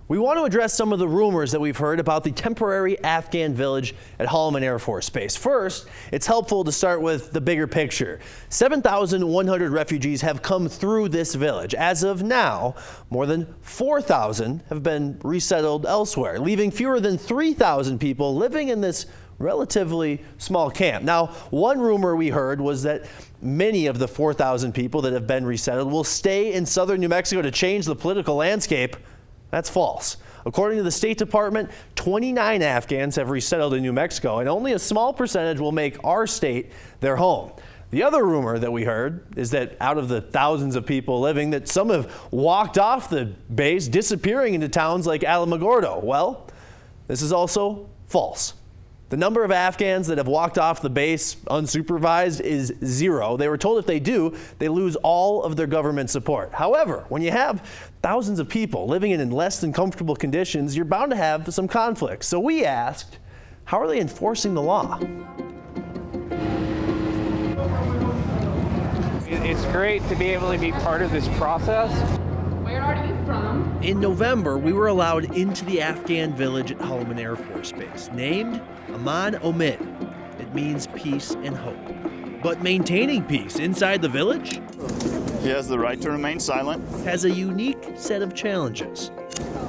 We want to address some of the rumors that we've heard about the temporary Afghan village at HOLLAMAN Air Force Base. First, it's helpful to start with the bigger picture. 7,100 refugees have come through this village. As of now, more than 4,000 have been resettled elsewhere, leaving fewer than 3,000 people living in this relatively small camp. Now, one rumor we heard was that many of the 4,000 people that have been resettled will stay in southern New Mexico to change the political landscape. That's false. According to the State Department, 29 Afghans have resettled in New Mexico, and only a small percentage will make our state their home. The other rumor that we heard is that out of the thousands of people living, that some have walked off the base, disappearing into towns like Alamogordo. Well, this is also false. The number of Afghans that have walked off the base unsupervised is 0. They were told if they do, they lose all of their government support. However, when you have thousands of people living in less than comfortable conditions, you're bound to have some conflicts. So we asked, how are they enforcing the law? It's great to be able to be part of this process. Where are you from? In November, we were allowed into the Afghan village at HOLLAMAN Air Force Base, named Aman, Omid. It means peace and hope. But maintaining peace inside the village He has the right to remain silent. has a unique set of challenges.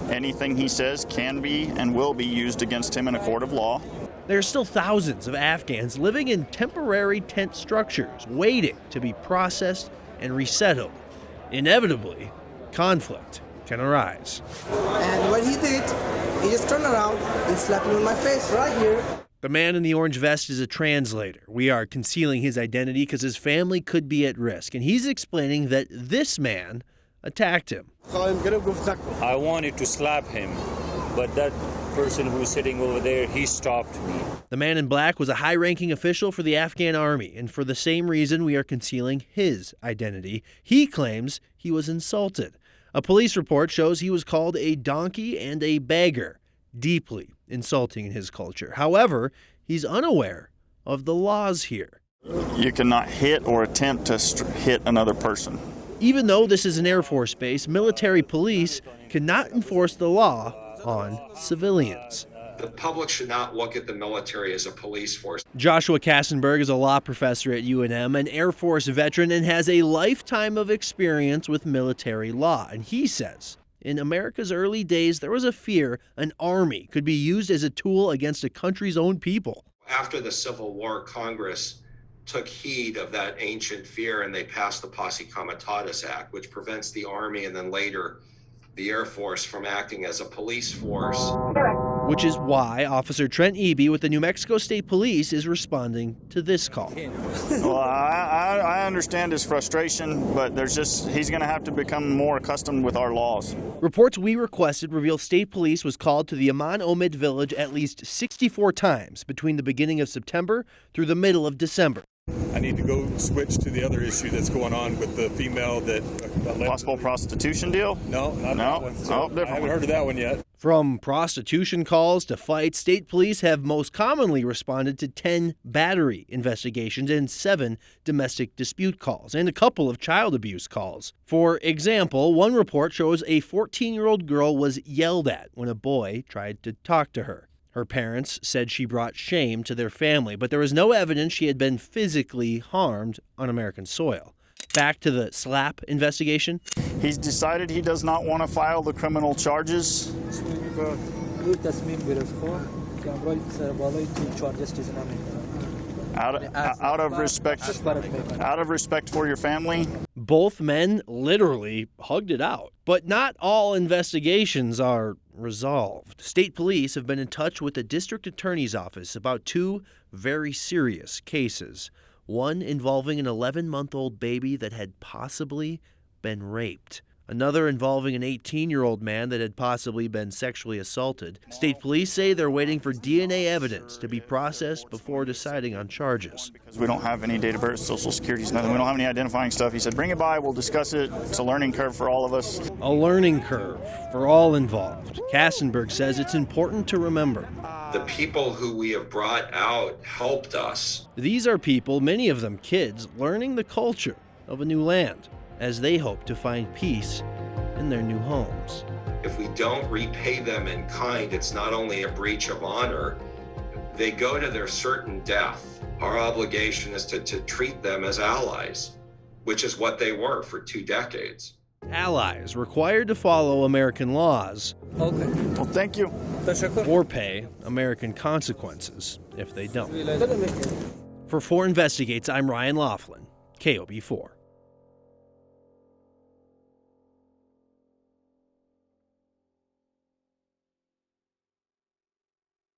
Anything he says can be and will be used against him in a court of law. There are still thousands of Afghans living in temporary tent structures, waiting to be processed and resettled. Inevitably, conflict can arise. And what he did, he just turned around and slapped me on my face right here. The man in the orange vest is a translator. We are concealing his identity because his family could be at risk, and he's explaining that this man attacked him. I wanted to slap him, but that person who was sitting over there, he stopped me. The man in black was a high-ranking official for the Afghan army, and for the same reason we are concealing his identity. He claims he was insulted. A police report shows he was called a donkey and a beggar, deeply insulting in his culture. However, he's unaware of the laws here. You cannot hit or attempt to hit another person. Even though this is an Air Force base, military police cannot enforce the law on civilians. The public should not look at the military as a police force. Joshua Kassenberg is a law professor at UNM, an Air Force veteran, and has a lifetime of experience with military law. And he says, in America's early days, there was a fear an army could be used as a tool against a country's own people. After the Civil War, Congress took heed of that ancient fear and they passed the Posse Comitatus Act, which prevents the Army and then later the Air Force from acting as a police force. Which is why Officer Trent Eby with the New Mexico State Police is responding to this call. Well, I understand his frustration, but he's going to have to become more accustomed with our laws. Reports we requested reveal state police was called to the Aman Omid village at least 64 times between the beginning of September through the middle of December. I need to go switch to the other issue that's going on with the female that... Possible prostitution deal? No, not that one. So I haven't heard of that one yet. From prostitution calls to fights, state police have most commonly responded to 10 battery investigations and 7 domestic dispute calls, and a couple of child abuse calls. For example, one report shows a 14-year-old girl was yelled at when a boy tried to talk to her. Her parents said she brought shame to their family, but there was no evidence she had been physically harmed on American soil. Back to the slap investigation. He's decided he does not want to file the criminal charges. Out of respect for your family. Both men literally hugged it out. But not all investigations are resolved. State police have been in touch with the district attorney's office about 2 very serious cases. One involving an 11-month-old baby that had possibly been raped. Another involving an 18-year-old man that had possibly been sexually assaulted. State police say they're waiting for DNA evidence to be processed before deciding on charges. Because we don't have any date of birth, social securities, nothing. We don't have any identifying stuff. He said, bring it by, we'll discuss it. It's a learning curve for all of us. A learning curve for all involved. Kassenberg says it's important to remember. The people who we have brought out helped us. These are people, many of them kids, learning the culture of a new land as they hope to find peace in their new homes. If we don't repay them in kind, it's not only a breach of honor, they go to their certain death. Our obligation is to treat them as allies, which is what they were for 2 decades. Allies required to follow American laws. Okay. Well, thank you. Or pay American consequences if they don't. For 4 Investigates, I'm Ryan Laughlin, KOB4.